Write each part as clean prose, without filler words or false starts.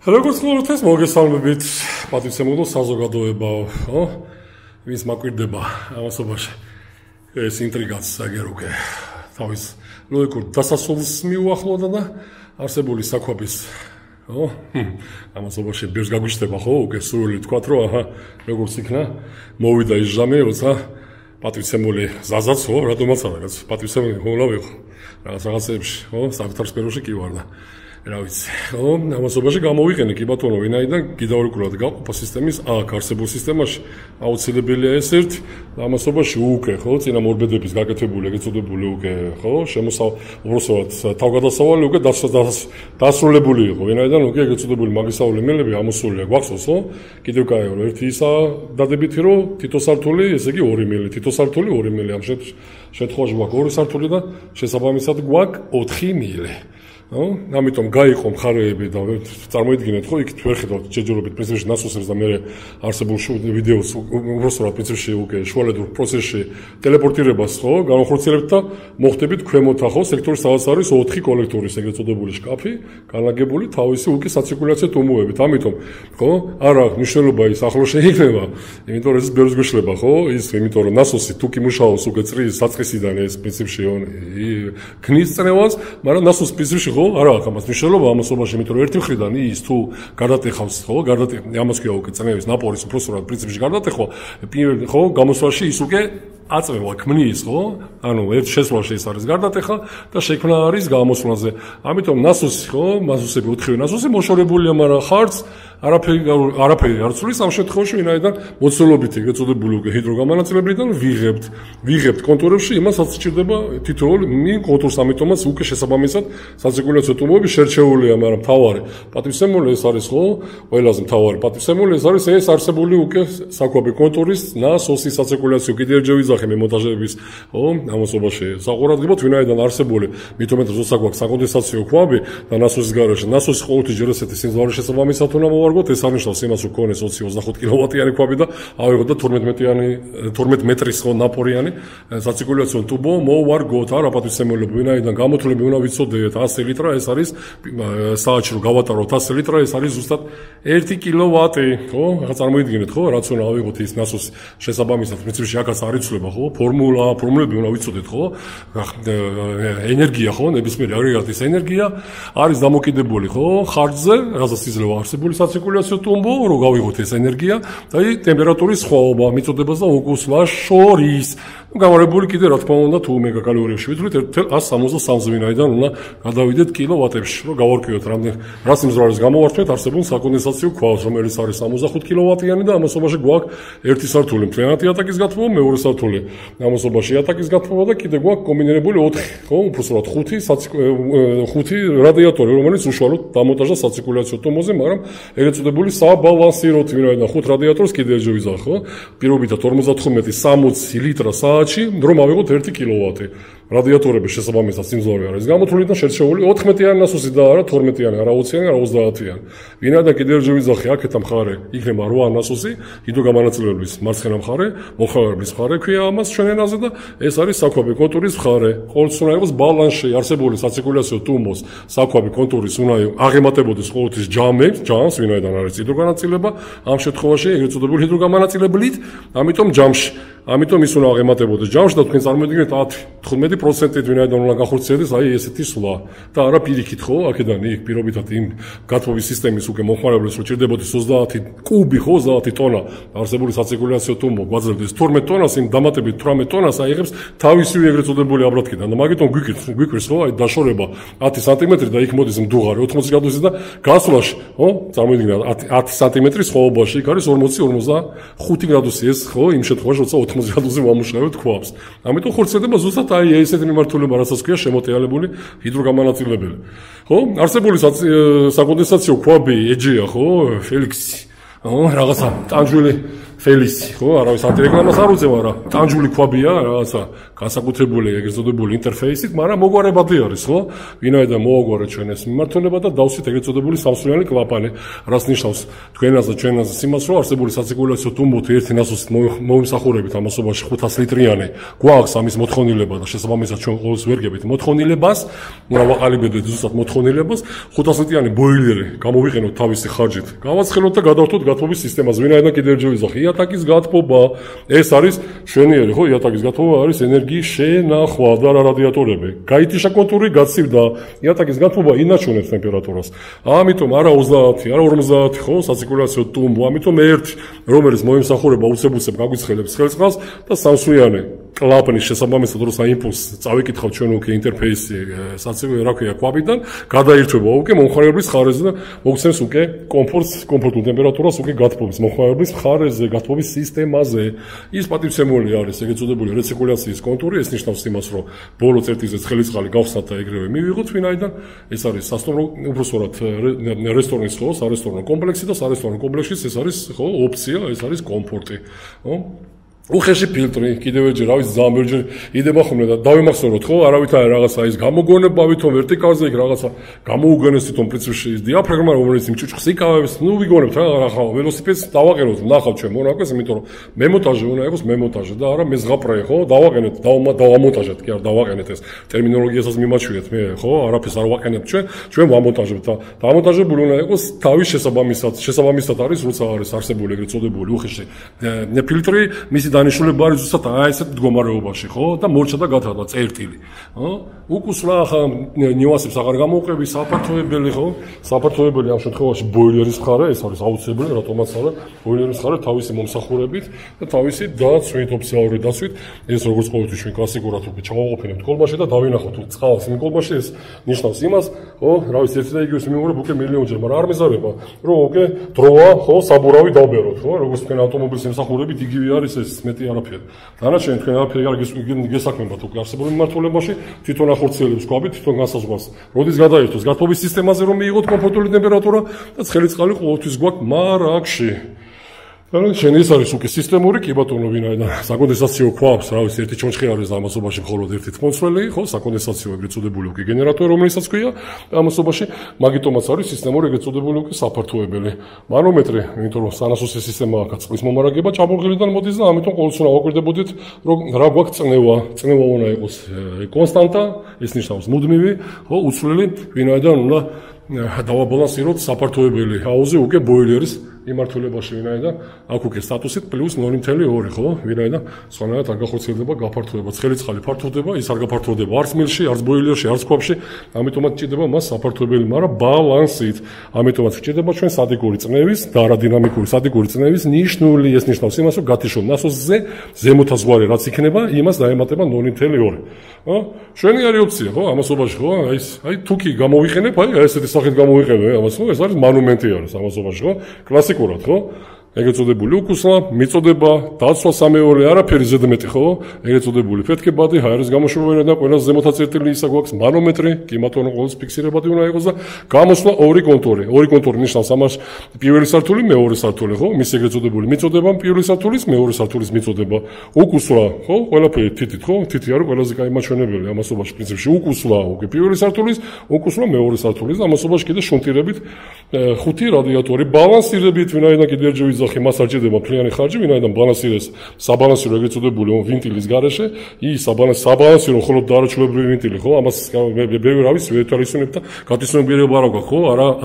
როგორც ყოველთვის მოგესალმებით, პატივცემულო საზოგადოებაო, ხო? ვის მაკვირდება ამასობაში. ეს ინტრიგაც აგერუქე. თავის ლოგიკურ დასასრულს მიუახლოვდა და არსებული საქვაბის, ხო? ამასობაში ბერს გაგვიჩნდება, ხო? უკვე სრული თქვათ, რომ აჰა, როგორც იქნა, მოვიდა ის ჟამი, როცა პატივცემული ზაზაც, ხო, რატომაც რაღაც პატივცემული მოლავიყო. რაღაცებში, ხო, საკუთარ სფეროში კი ვარ და რა ვიცი, ხო, ამასობაში გამოვიყენე კი ბატონო, ვინაიდან გიდაურიკულად გაყოფა სისტემის აქ არსებულ სისტემაში აუცილებელია ეს ერთი და ამასობაში უკვე, ხო, წინა მორბედების გაკეთებული, ეგეწოდებული უკვე, ხო, უბრალოდ თავგადასავალი უკვე დასრულებული იყო, ვინაიდან უკვე ეგეწოდებული მაგისტრალური ემელები ამოსულია გვახსოვს, ხო? კიდევ კაი, რომ ერთი ისა დადებითი, რომ თითო სართული, ესე იგი 2 მილი, თითო სართული 2 მილი, ამ შემთხვევაში გვაქვს 2 სართული და შესაბამისად გვაქვს 4 მილი. ამიტომ გაიყო მხარეები და წარმოიდგინეთ, ხო, იქ ვერ ხედავთ შეჯერობით პრინციპში ნასოსებს და მე არსებულ ვიდეოს უბრალოდ პრინციპში უკვე შუალედურ პროცესში ტელეპორტირებას, ხო, განახორციელებთ და მოხდებით ქვემოთ, ხო, სექტორის სადაც არის 4 კოლექტორის ეგრეთ წოდებული შკაფი, განლაგებული თავისი უკვე საცირკულაციო ტუმბოებით. ამიტომ, ხო, არა მნიშვნელობა ის ახლო შეიქმნება, იმიტომ რომ ეს ბევრს გვეშლება, ხო, ის იმიტომ რომ ნასოსი თუ კი მუშაობს უკვე წრის საწყისიდან ეს პრინციპში ქნის წნევას, მაგრამ ნასოს პრინციპში არა აქვს ამას მნიშვნელობა ამასობაში, იმიტომ რომ ერთი მხრიდან ის თუ გარდატეხავს, ხო, ამას ქვია უკვე წნევის ნაპორის უბრალოდ პრინციპში გარდატეხვა, ხო, გამოსვლაში ის უკვე აწვევა ქმნის, ხო? ანუ ერთ შესვლაში ის არის გარდატეხა და შექმნა არის გამოსვლაზე. ამიტომ ნასოსი, ხო, ნასოსები 4 ნასოსი მოშორებულია, მაგრამ ხარც არაფერი არ ცვლის ამ შემთხვევაში, ვინაიდან მოცულობითი ეგეწოდებული უკვე ჰიდროგამანაწილებიდან ვიღებთ კონტურებში იმასაც სჭირდება თითოეული კონტურს, ამიტომაც უკვე შესაბამისად საცირკულაციო ტუმბოები შერჩეულია, მაგრამ მთავარი პატივცემული ეს არის, ხო? ყველაზე მთავარი პატივცემული ეს არის ეს არსებული უკვე საქვაბი კონტურის ნასოსის საცირკულაციო კიდევ ერთხელ ვიძახე მე მონტაჟების, ხო, ამასობაში საყურადღებოდ, ვინაიდან არსებული მithumet ზოცა გვაქვს საკონდენსაციო ქვაბი და ნასოსის გარეშე, ნასოსი ყოველთვის ჯერ ესეთი სიმძლავრის შესაბამისად უნდა მოვარგოთ, ეს არნიშნავს იმას, რომ ქონეს 20-25 კილოვატიანი ქვაბი და ავიღოთ და 12 მეტრის ხო ნაპორიანი საცირკულაციო ტუმბო მოვარგოთ, არა პატივცემულები, ვინაიდან გამოთვლები უნდა ვიცოდეთ 100 ლიტრა, ეს არის საათში რომ გავატაროთ 100 ლიტრა, ეს არის ზუსტად 1 კილოვატი, ხო? ახლა წარმოიდგინეთ, ხო, რაც უნდა ავიღოთ ის ნასოსი შესაბამისად, პრინციპში აქაც არ იცვლება, ხო? ფორმულები უნდა ვიცოდეთ, ხო? ენერგია, ხო, ნებისმიერი აგრეგატის ენერგია არის დამოკიდებული, ხო, ხარჯზე, რასაც იძლევა არსებული საცირკულაციო ტუმბო, რომ გავიღოთ ეს ენერგია და ტემპერატურის სხვაობა მიწოდებას და ოკუსლას შორის. გამარებული კიდე რა თქმა უნდა თუ მეგაკალორიებში ვიტყვით 1.163-ზე, ვინაიდან უნდა გადავიდეთ კილოვატებში, რომ გავარკვიოთ რა სიმძლავრის გამოვართვეთ არსებულ საკონდენსაციო ქვას, რომელიც არის 65 კილოვატიანი და ამასობაში გვაქვს ერთი სართული მთლიანად იატაკის გათბობა, მეორე სართული ამასობაში იატაკის გათბობა და კიდე გვაქვს კომბინირებული 4, ხო, უბრალოდ 5 რადიატორი, რომელიც უშუალოდ დამონტაჟდა საცირკულაციო ტუმბოზე, მაგრამ ეგრეთ წოდებული საბალანსიროთ, ვინაიდან 5 რადიატორს კიდე ერთხელ ვიზახ, ხო? პირობითად 55-60 ლიტრა საათში, რომ ავიღოთ 1 კილოვატი. რადიატორების შესაბამისად სიმძლავრი არის გამოთვლილი და შერჩეული 14-იანი ნასოსი და არა 12-იანი, არა 20-იანი, არა 30-იანი. ვინაიდან კიდევ ერთხელ ვიზახე, აქეთ მხარე იქნება 8 ნასოსი, ჰიდროგამანაწილებლების მარცხენა მხარე, მოხმარების მხარე ქვია ამას ჩვენ ენაზე და ეს არის საქვაბი კონტურის მხარე. ყოველთვის უნდა იყოს ბალანსში არსებული საცირკულაციო ტუმბოს საქვაბი კონტურის უნდა აღემატებოდეს ყოველთვის ჯამს, ვინაიდან არის ჰიდროგამანაწილება, ამ შემთხვევაში ეგრეთ წოდებული ჰიდროგამანაწილებლით, ამიტომ ჯამში. ამიტომ ის უნდა აღემატებოდეს ჯამში და თქვენ წარმოიდგინეთ 10-15%-ით ვინაიდან უნდა გახორციელდეს აი ესეთი სვლა და არა პირიქით, ხო, აქედან იქ პირობითად იმ გათბობის სისტემის უკვე მომხმარებლებს რომ ჭირდებოდეს 30 კუბი, ხო, 30 ტონა არსებული საცირკულაციო ტუმბო გვაძლევდეს 12 ტონას, იმ დამატებით 18 ტონას აიღებს თავისივე ეგრეთ წოდებული აბლატკიდან და მაგიტომ გვიკვირს, ხო, აი დაშორება 10 სანტიმეტრი და იქ მოდის მდუღარი 80 გრადუსი და გასვლაში, ხო, წარმოიდგინეთ 10 სანტიმეტრის ხოვობაში იქ არის 40-45 გრადუსი ეს, ხო, იმ შემთხვევაში როცა 80 გრადუსზე ვამუშავებთ ქვაბს. ამიტომ ხორციელდება ზუსტად აი ესეთი მიმართულება, რასაც ქვია შემოტეალებული ჰიდროგამანაწილებელი. ხო? არსებული საკონდენსაციო ქვაბი ეჯეა, ხო? ფელიქსი. რაღაცა ტანჯვილი ფელისი, ხო, არავის ანტირეკლამას არ უწევ, არა, ტანჯული ქვაბია, რაღაცა განსაკუთრებული ეგრეთ წოდებული ინტერფეისით, მაგრამ მოგვარებადი არის, ხო? ვინაიდან მოაგვარა ჩვენ ეს მიმართულება და დავსვით ეგრეთ წოდებული სამსვლიანი კლაპანი, რაც ნიშნავს თქვენაზე იმას, რომ არსებული საცირკულაციო თუმბოთი ერთი ნასოსით მომსახურებით ამასობაში 500 ლიტრიანი გვაქვს ამის მოთხოვნილება და შესაბამისად ჩვენ ყოველს ვერგებით მოთხოვნილებას, ვაყალიბებდით ზუსტად მოთხოვნილებას, 500 ლიტრიანი ბოილერი გამოვიყენოთ თავისი ხარჯით, გავაცხელოთ და გადავთოთ გათბობის სისტემაზე, ვინაიდან კიდევ ჯერ ვიზახი, იატაკის გათბობა, ეს არის შვენიერი, ხო, იატაკის გათბობა არის ენერგიის შენახვა და რა რადიატორები. გაითიშა კონტური, გაცივდა იატაკის გათბობა ინაჩვენებს ტემპერატურას. ამიტომ არა 30, არა 50, ხო, საცირკულაციო თუმბო, ამიტომ ერთი, რომელიც მოიმსახურება უცებ გაგვიცხელებს ხელწყალს და სამსვლიანი კლაპნის შესაბამისად როცა იმპულსს წავიკითხავთ ჩვენ უკვე ინტერფეისი რა ქვია ქვაბიდან, გადაირჩება უკვე მომხმარებლის ხარეზე და მოგცემს უკვე კომფორტულ ტემპერატურას უკვე გათბობის მომხმარებლის ხარეზე, გათბობის სისტემაზე. ის პატივცემული არის ეგრეთ წოდებული რეცირკულაციის კონტური, ეს ნიშნავს იმას, რომ ბოლო წერტილზე ცხელი გავხსნათ და ეგრევე მივიღოთ, ვინაიდან ეს არის სასტუმრო, უბრალოდ რესტორნის ხო, სარესტორნო კომპლექსი და სარესტორნო კომპლექსში ეს არის ხო, ოპცია, ეს არის კომფორტი, ხო? უხეში ფილტრი, კიდევ ერთი რა ვიცი, ძალიან ბევრი იდება ხოლმე და დავიმახსოვროთ, ხო, არავითარ რაღაცა ის გამოგონებავი თო ვერტიკალზე იქ რაღაცა გამოუგენეს თვითონ პრინციპში ის დიაფრაგმა, რომელიც იმ ჭუჭხს იკავებს, ნუ ვიგონებთ რა, ახლა ველოსიპედს დავაყენოთ, ნახავთ ჩვენ მონაკვეთს, იმიტომ რომ მემონტაჟი უნდა იყოს მემონტაჟი და არა მეზღაპრე, ხო, დავაყენეთ, დავამონტაჟეთ, კი არ დავაყენეთ ეს ტერმინოლოგიასაც მიმაჩვიეთ მე, ხო, არაფერს არ ვაყენებთ ჩვენ ვამონტაჟებთ და დამონტაჟებული უნდა იყოს თავის შესაბამისად არის, როცა არის არსებული ეგრეთ წოდებული უხეში ფილტრი, მისი დანიშნულება არის ზუსტად ესეთ მდგომარეობაში, ხო? და მორჩა და გათხრა წერტილი, ხო? უკუსლა ახლა ნიუანსებს აღარ გამოვყევი, საფართოებელი, ხო? საფართოებელი ამ შემთხვევაში ბოილერის მხარე, ეს არის აუცილებელი, რატომაც არა, ბოილერის მხარე თავისი მომსახურებით და თავისი დაცვით, ოფიციალური დაცვით, ეს როგორც ყოველთვის ჩვენ კლასიკურად უკვე ჩავაყოფინებთ კოლბაში და დავინახოთ წყალს იმ კოლბაში, ეს ნიშნავს იმას, ხო? რა ვიცი, ერთი და იგივე მიმოვიდეთ უკვე მილიონჯერ, მაგრამ არ მეზარება, რომ უკვე დროა, ხო, საბურავი დავბეროთ, ხო? როგორც თქვენ ავტომობილის ემსახურებით იგივე არის ეს მეტი არაფერი. დანარჩენი თქვენ არაფერი არ გესაქმებათ უკვე არსებულ მიმართულებაში, თვითონ ახორციელებს კვაბით, თვითონ განსაზღვრავს. როდის გადაერთოს გათბობის სისტემაზე რომ მიიღოთ კომფორტული ტემპერატურა და ცხელი წყალი ყოველთვის გვაქვს მარაგში. შენ ის არის უკვე სისტემური, კი ბატონო, ვინაიდან საკონდენსაციო ქვაბს, რა ვიცი, ერთი ჩონჩხი არის და ამასობაში მხოლოდ ერთი თმოცველი, ხო, საკონდენსაციო ეგრეთ წოდებული უკვე გენერატორი, რომელსაც ქვია, ამასობაში მაგიტომაც არის სისტემური ეგრეთ წოდებული უკვე საფართოებელი. მანომეტრი, იმიტომ რომ სანასოსი სისტემა აქვს წყლის მომარაგება ჭაბურღილიდან მოდის და ამიტომ ყოველთვის უნდა ვაკვირდებოდეთ, რომ რა გვაქვს წნევა უნდა იყოს კონსტანტა, ეს ნიშნავს მუდმივი, ხო, უცვლელი, ვინაიდან უნდა დავაბალანსიროთ საფართოებელი აუზი უკვე ბოილერის მიმართულებაში, ვინაიდან აქ უკვე სტატუსით პლუს 0.2, ხო? ვინაიდან სხვანაირად არ გახორციელდება გაფართოება, ცხელი წყალი ფართოვდება, ის არ გაფართოვდება არც მილში, არც ბოილერში, არც ქვაბში, ამიტომაც ჭირდება მას საფართოებელი, მაგრამ ბალანსით. ამიტომაც ჭირდება ჩვენ სტატიკური წნევის და არადინამიკური სტატიკური წნევის ნიშნული, ეს ნიშნავს იმას, რომ გათიშო ნასოსზე ზემოთაზღვარი რაც იქნება, იმას დაემატება 0.2. ხო? შვენიერი ოპცია, ხო? ამასობაში, ხო? აი თუკი გამოვიყენებ, აი ესეთი სახით გამოვიყენე, ამას, ხო? ეს არის მონუმენტი არის ამასობაში, ხო? კლასიკურად, ხო? ეგრეთ წოდებული უკუსლა, მიწოდება, დაცვა სამეორე, არაფერი ზედმეტი, ხო? ეგრეთ წოდებული ფეთქებადი, ჰაერის გამოშვება და ყველა ზემოთა წერტილი ისა გვაქვს მანომეტრი, კი ბატონო, ყოველთვის ფიქსირებადი უნდა იყოს და გამოსვლა ორი კონტური. ორი კონტური ნიშნავს ამას პირველი სართული, მეორე სართული, ხო? მის ეგრეთ წოდებული მიწოდება პირველი სართულის, მეორე სართულის მიწოდება. უკუსლა, ხო? ყველაფერი თითით, ხო? თითი არის ყველაზე კაი მაჩვენებელი ამასობაში პრინციპში. უკუსლა, უკვე პირველი სართულის, უკუსლა მეორე სართულის და ამასობაში კიდე შუნტირებით 5 რადიატორი ბალანსირებით, ვინაიდან კიდე ერთი ვიზახი მას არ ჭირდება ფლიანი ხარჯი, ვინაიდან ბალანსირეს საბალანსირო ეგრეთ წოდებული ვინტილის გარეშე, ის საბალანსირო მხოლოდ დარჩულებრივი ვინტილი, ხო? ამას ბევრი რა ვიცი, ვეთვალისწინებთ და გათვისებიერება არ აქვს, ხო?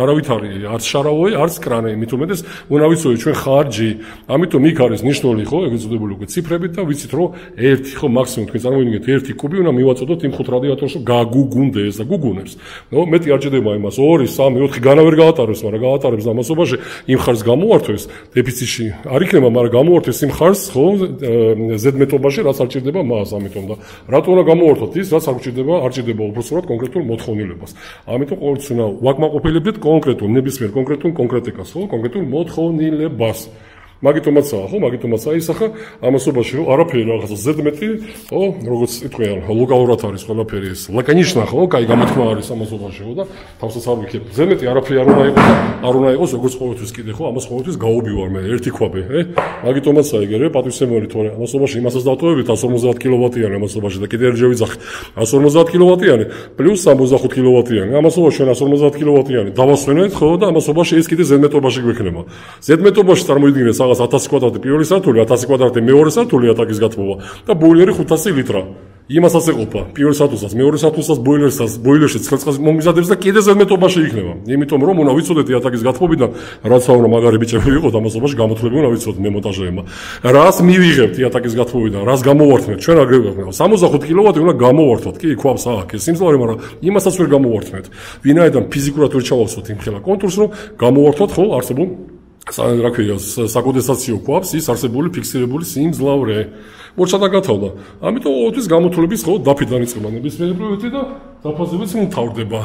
არავითარი, არც შარავოი, არც კრანი, მით უმეტეს უნდა ვიცოდეთ ჩვენ ხარჯი. ამიტომ იქ არის ნიშნული, ხო? ეგრეთ წოდებული უკვე ციფრებით და ვიცით, რომ ერთი, ხო, მაქსიმუმ თქვენ წარმოვიდგინეთ, ერთი კუბი უნდა მივაწოდოთ იმ 5 რადიატორს, რომ გაგუგუნდეს და გუგუნებს. ნო, მეტი არ ჭირდება იმას, 2, 3, 4 განა ვერ გაატარებს, მაგრამ გაატარებს და ამასობაში იმ ხარჯს გამოართვეს, დეფიციტში არ იქნება, მაგრამ გამოართვეს იმ ხარჯს, ხო, ზედმეტობაში, რაც არ ჭირდება მას, ამიტომ და რატო უნდა გამოართვათ ის, რაც არ ჭირდება უბრალოდ კონკრეტულ მოთხოვნილებას. ამიტომ ყოველთვის უნდა ვაკმაყოფილებდეთ კონკრეტულ ნებისმიერ კონკრეტულ კონკრეტიკას, ხო, კონკრეტულ მოთხოვნილებას. მაგიტომაცაა, ხო, მაგიტომაცაა ისახა ამასობაში, რომ არაფერი რაღაცა ზედმეტი, ხო, როგორც იტყვიან, ლოკალურად არის ყველაფერი ეს. ლაკანიშნა, ხო, კაი გამოთქმა არის ამასობაში, ხო და თავსაც არ ვიქებ. ზედმეტი არაფერი არ უნდა იყოს და არ უნდა იყოს როგორც ყოველთვის კიდე, ხო, ამას ყოველთვის გაობივარ მე ერთი ქვაბე, მაგიტომაცაა იგერე პატივცემული თორე ამასობაში იმასაც დავტოვებით 150 კილოვატიანი ამასობაში და კიდე ერჯე ვიძახით 150 კილოვატიანი პლუს 65 კილოვატიანი. ამასობაში 150 კილოვატიანი დავასვენეთ, ხო და ამასობაში ეს კიდე ზედმეტობაში გვექნება. ზედმეტობაში წარმოიდგინეთ რაღაც 1000 კვადრატი პირველი სართული, 1000 კვადრატი მეორე სართული ატაკის გათბობა და ბოილერი 500 ლიტრა. იმასაც ეყოფა პირველ სართულსაც, მეორე სართულსაც ბოილერში ცხელწყალს მომიზადებს და კიდე ზედმეტობაში იქნება. იმიტომ რომ უნდა ვიცოდეთ ატაკის გათბობიდან რაც უნდა მაგარი ბიჭები იყოთ ამასობაში გამოთვლები უნდა ვიცოდეთ მე მონტაჟერებმა. რას მივიღებთ ატაკის გათბობიდან, რას გამოვართმევთ, ჩვენ აგრე გვექნება. 65 კილოვატი უნდა გამოვართოთ, კი, ქვაბს აქვს სიმძლავრე, მაგრამ იმასაც ვერ გამოვართმევთ. ვინაიდან ფიზიკურად ვერ ჩავავსოთ იმ ხელა კონტურს, რომ გამოვართოთ ხო არსებულ რა ქვია საკონდენსაციო ქვაბს ის არსებული ფიქსირებული სიმძლავრე. მორჩა გათავდა. ამიტომ ყოველთვის გამოთვლების ხო დაფიდან იწყება ნებისმიერი პროექტი და დაფაზებიც მთავრდება.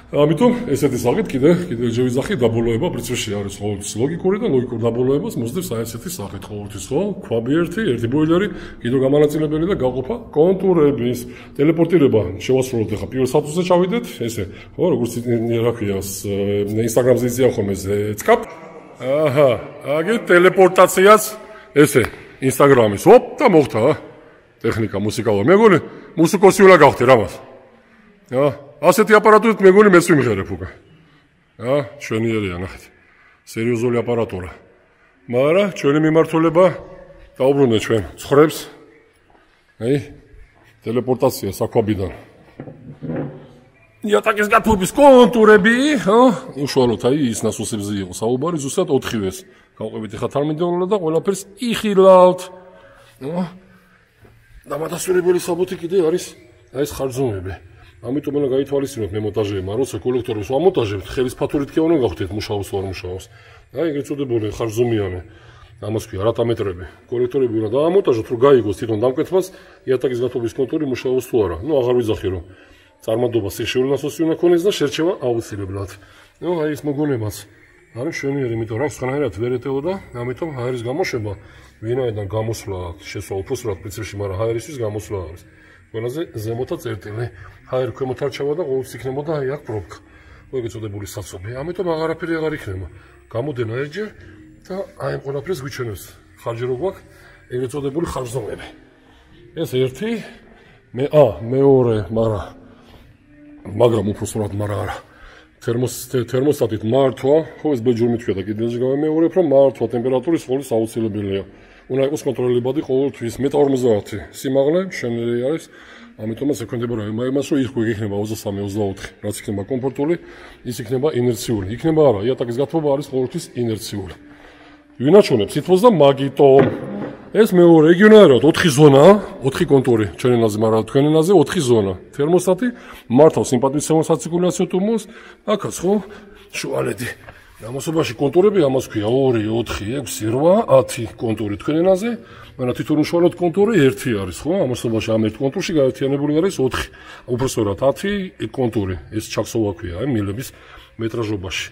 ამიტომ ესეთი სახით კიდე ჯევიზახი დაბოლოება პრინციპში არის ყოველთვის ლოგიკური და ლოგიკურ დაბოლოებას მოსდევს აი ესეთი სახით ყოველთვის ხო ქვაბი ერთი ბოილერი კიდევ გამანაწილებელი და გაყოფა კონტურების ტელეპორტირება შევასრულოთ ახლა პირველ სართულზე ჩავიდეთ ესე ხო როგორც რა ქვია ინსტაგრამზე იწია ხოლმე ცკაპ აჰა აგი ტელეპორტაციას ესე ინსტაგრამის ოპ და მოხდა ტექნიკა მუსიკალურ მეგონი მუსიკოსი უნდა გავხდე რამას ასეთი აპარატურით მეგონი მეც ვიმღერებ უკვე ჩვენიერია ნახეთ სერიოზული აპარატურა მაგრამ ჩვენი მიმართულება დაუბრუნდეთ ჩვენ ცხვრებს აი ტელეპორტაცია საქვაბიდან იატაკის გათბობის კონტურები უშუალოდ აი ის ნასოსებზე იყო საუბარი ზუსტად 4-ვეს გავყვებით ახლა თარმინდონულად და ყველაფერს იხილავთ დამადასტურებელი საბუთი კიდე არის აი ეს ხარჯომები ამიტომ უნდა გაითვალისწინოთ მე მონტაჟერებმა როცა კოლექტორებს ვამონტაჟებთ ხელის ფათურით კი უნდა გავხდეთ მუშაობს თუ არ მუშაობს აი ეგრეთ წოდებული ხარჯომიანი ამას ქვია რატამეტრები კოლექტორები უნდა დაამონტაჟოთ რომ გაიგოს თვითონ დამკვეთმას იატაკის გათბობის კონტური მუშაობს თუ არა ნუ აღარ ვიძახი რომ წარმატება სიხშირული ნასოსი უნდა ქონდეს და შერჩევა აუცილებლად ნუ აი ეს მოგონებაც არის შვენიერი იმიტომ რომ სხვანაირად ვერ ეტეოდა ამიტომ ჰაერის გამოშვება ვინაიდან გამოსვლა შესვა უფრო სწორად პრინციპში მაგრამ ჰაერისთვის გამოსვლა არის ყველაზე ზემოთა წერტილი ჰაერი ქვემოთ არ ჩავა და ყოველთვის იქნებოდა აი აქ პრობკა ეგეც წოდებული საცობი ამიტომ აღარაფერი აღარ იქნება გამოდენა ერთჯერ და აი ამ ყველაფერს გვიჩვენებს ხარჯი რო გვაქვს ეგეც წოდებული ხარჯზომები ეს ერთი მეორე მაგრამ უფრო სწორად არა თერმოსტატით მართვა ხო ეს ბეჯური მithქვია და კიდევ გამეორებ რომ მართვა ტემპერატურის ყოველთვის აუცილებელია უნდა იყოს კონტროლებადი ყოველთვის მეტ-50 სიმაღლე შენელი არის ამიტომაც ექვემდებარა იმას რომ ის იქნება 23-24 რაც იქნება კომფორტული ის იქნება ინერციული იქნება არა იატაკის გათბობა არის ყოველთვის ინერციული ვინაჩვენებს სითბოს და მაგიტომ ეს მეორე რეგიონალურად 4 ზონა 4 კონტური ჩვენ ენაზე მაგრამ თქვენ ენაზე 4 ზონა თერმოსტატი მართავს სიმპათიზიურ საცირკულაციო ტუმბოს აქაც ხო შუალედი ამასობაში კონტურები ამას ქვია 2 4 6 8 10 კონტური თქვენ ენაზე მაგრამ თითოეული უშუალოდ კონტური 1 არის ხო ამასობაში ამ ერთ კონტურში გაერთიანებული არის 4 უფრო სწორად 10 კონტური ეს ჩაქსოვა ქვია აი მილების მეტრაჟობაში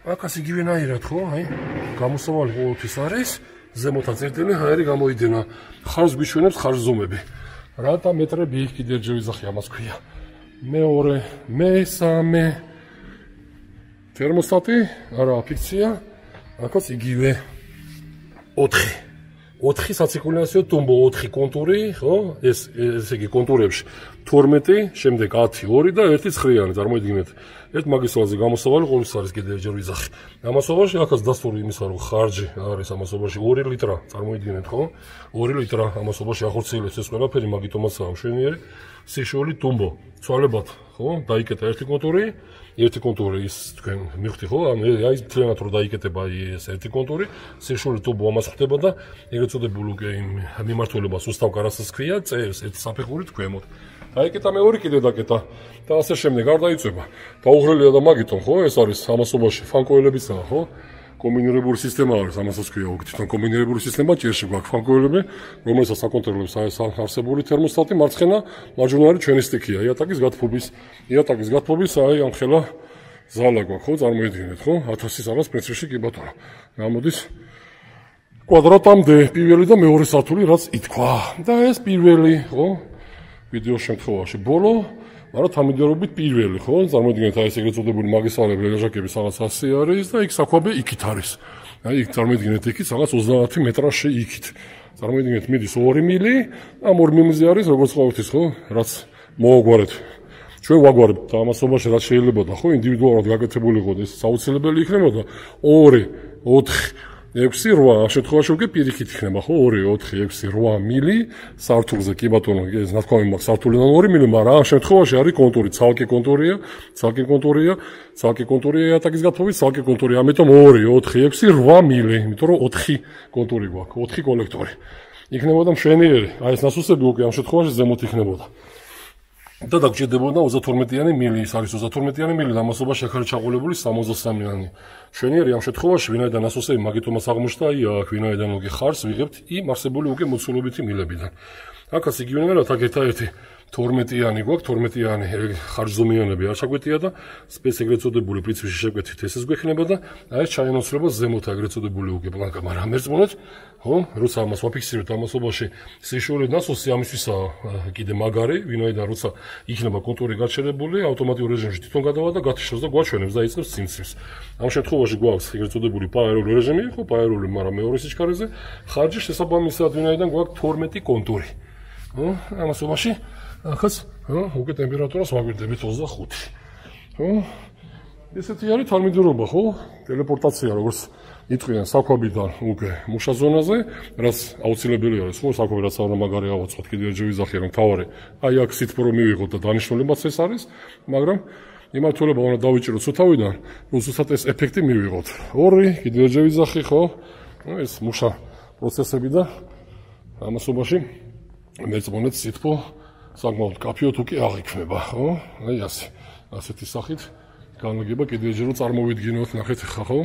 აქაც იგივენაირად ხო აი გამოსავალი ყოველთვის არის ზემოთა წერტილი ჰაერი გამოიდენა ხარს გვიჩვენებს ხარჯზომები რატა მეტრები კიდე ჯერ ვიზახი ამას ქვია მეორე მესამე თერმოსტატი არა ფიქცია აქაც იგივე 4 საცირკულაციო ტუმბო 4 კონტური ხო ესე იგი კონტურებში 12 შემდეგ 10 2 და 1 ცხრიანი წარმოიდგინეთ ერთ მაგისტრალზე გამოსავალი ყოველთვის არის კიდევ ჯერ ვიზახი ამასობაში აქაც დასტური იმისა რომ ხარჯი არის ამასობაში 2 ლიტრა წარმოიდგინეთ ხო 2 ლიტრა ამასობაში ახორციელებს ეს ყველაფერი მაგიტომაცაა მშვენიერი სიხშირული ტუმბო ცვალებად ხო დაიკეტა ერთი კონტური ის თქვენ მივხვდი ხო აი მთლიანად რომ დაიკეტება ეს ერთი კონტური სიხშირული ტუმბო ამას ხდება და ეგრეთ წოდებული უკვე მიმართულებას უსტავ გარასას ქვია წერს ერთ საფეხურით ქვემოთ დაიკეტა მეორე კიდე დაკეტა და ასე შემდეგ არ დაიწება დაუღრელია და მაგიტომ ხო ეს არის ამასობაში ფანკოელებიცაა ხო კომბინირებული სისტემა არის ამასაც ქვია თვითონ კომბინირებული სისტემა ჭირში გვაქვს ფანკოელები რომელსაც აკონტროლებს ეს არსებული თერმოსტატი მარცხენა მარჯვენა არის ჩვენი სტიქია იატაკის გათბობის აი ამ ხელა ზალა გვაქვს ხო წარმოიდგინეთ ხო 1000-ის რაღაც პრინციპში კი ბატონო გამოდის კვადრატამდე პირველი და მეორე სართული რაც ითქვა. და ეს პირველი, ხო? ვიდეოს შემთხვევაში ბოლო, მაგრამ თამიდერობით პირველი, ხო? წარმოიდგინეთ აი ეს ეგრეთ წოდებული მაგისტრალები, ლეჟაკების რაღაც 100 არის და იქ საქვაბე იქით არის. აი იქ წარმოიდგინეთ იქით რაღაც 30 მეტრაში იქით. წარმოიდგინეთ მიდის 2 მილი, ამ 2 მილზე არის როგორც ყოველთვის, ხო? რაც მოაგვარეთ. ჩვენ ვაგვარებთ ამასობაში რაც შეიძლებოდა, ხო? ინდივიდუალურად გაკეთებული იყო ეს საუცილებელი იქნებოდა 2, 4 6, 8, ამ შემთხვევაში უკვე პირიქით იქნება, ხო? 2, 4, 6, 8 მილი სართულზე, კი ბატონო, ეს ნათქვამი მაქვს სართულიდან 2 მილი, მაგრამ ამ შემთხვევაში არის კონტური, ცალკე კონტურია იატაკის გათხოვით, ცალკე კონტურია, ამიტომ 2, 4, 6, 8 მილი, იმიტომ რომ 4 კონტური გვაქვს, 4 კოლექტორი. იქნებოდა მშვენიერი, აი ეს ნასოსები უკვე ამ შემთხვევაში ზემოთ იქნებოდა. და დაგჭირდებოდა 32-იანი მილი, ის არის 32-იანი მილი და ამასობაში აქ არის ჩაყოლებული 63-იანი. მშვენიერი ამ შემთხვევაში, ვინაიდან ნასოსები მაგითომას აღმოჩნდა, აი აქ ვინაიდან უკვე ხარს ვიღებთ იმ არსებული უკვე მოცულობითი მილებიდან. აქაც იგივენებად აქ ერთადერთი 12-იანი გვაქვს, 12-იანი ხარჯზომიანები არ ჩაგვეტია და სპეც ეგრეთ წოდებული პრინციპში შევკეთით ესეც გვექნება და აი ეს ჩაენაცვლება ზემოთ ეგრეთ წოდებული უკვე პლანკა, მაგრამ მერწმუნეთ, ხო, როცა ამას ვაფიქსირებთ ამასობაში სიშველი ნასოსი ამისთვისაა კიდე მაგარი, ვინაიდან როცა იქნება კონტური გაჩერებული, ავტომატურ რეჟიმში თვითონ გადავა და გათიშოს და გვაჩვენებს და იწყებს სიმცირს. ამ შემთხვევაში გვაქვს ეგრეთ წოდებული პაერული რეჟიმი, ხო, პაერული, მაგრამ მეორე სიჩქარეზე ხარჯი შესაბამისად ვინაიდან გვაქვს 12 კონტური. ხო, ამასობაში ახაც, ხო, უკვე ტემპერატურას ვაგვირდებით 25. ხო? ესეთი არის თარმიდურობა, ხო? ტელეპორტაცია, როგორც იტყვიან საქვაბიდან უკვე მუშა ზონაზე, რაც აუცილებელი არის, ხო? საქვაბი რაც არ მაგარი ავაწყოთ, კიდევ ერთი ვიზახია, რომ თავარი აი აქ სითბო რომ მივიღოთ და დანიშნულებაც ეს არის, მაგრამ იმართულება უნდა დავიჭიროთ ცოტავიდან, რომ ზუსტად ეს ეფექტი მივიღოთ. 2, კიდევ ერთი ვიზახი, ხო? ეს მუშა პროცესები და ამასობაში მეწმუნეთ სითბო საკმაოდ კაფეო თუ კი აღიქმება, ხო? აი ასეთი სახით განლაგება კიდევ ჯერ რომ წარმოვიდგინოთ, ნახეთ ხა, ხო?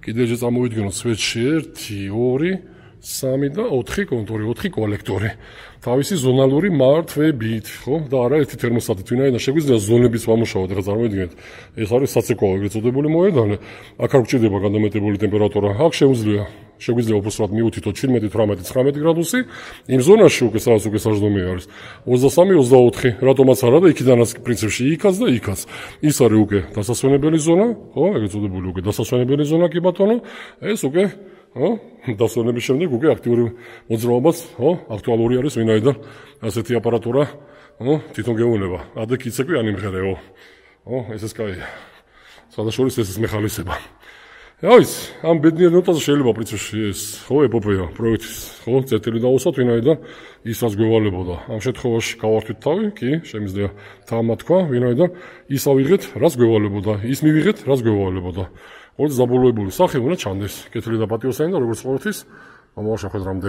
კიდევ ჯერ წარმოვიდგინოთ სვეტში 1, 2, 3 და 4 კონტური, 4 კოლექტორი. თავისი ზონალური მართვებით, ხო? და არა ერთი თერმოსტატით, ვინაიდან შეგვიძლია ზონების ვამუშავოთ, ახლა წარმოიდგინეთ, ეს არის საცეკვაო ეგრეთ წოდებული მოედანი, აქ არ გვჭირდება გადამეტებული ტემპერატურა, აქ შეგვიძლია უბრალოდ მიუთითოთ 17, 18, 19 გრადუსი, იმ ზონაში უკვე სადაც უკვე საჯდომი არის 23, 24, რატომაც არა და იქიდანაც პრინციპში იქაც და იქაც. ის არის უკვე დასასვენებელი ზონა, ხო, ეგრეთ წოდებული უკვე დასასვენებელი ზონა კი ბატონო, ეს უკვე ხო, დასვენების შემდეგ უკვე აქტიური მოძრაობაც, ხო, აქტუალური არის, ვინაიდან ასეთი აპარატურა, ხო, თვითონ გეუნება. ადე კიცეკვი ან იმღერეო. ხო, ესეც კაია. სადაშორის ესეც მეხალისება. ის ამ ბედნიერ ნოტაზე შეიძლება პრინციპში ეს, ხო, ეპოპეა პროექტის, ხო, წერტილი დავუსვათ, ვინაიდან ის რაც გვევალებოდა. ამ შემთხვევაში გავართვით თავი, კი, შემიძლია თამათქვა, ვინაიდან ის ავიღეთ, რაც გვევალებოდა, ის მივიღეთ, რაც გვევალებოდა. ყოველთვის დაბოლოებული სახე უნდა ჩანდეს. კეთილი და პატიოსანი და როგორც ყოველთვის, მომავალ შეხვედრამდე.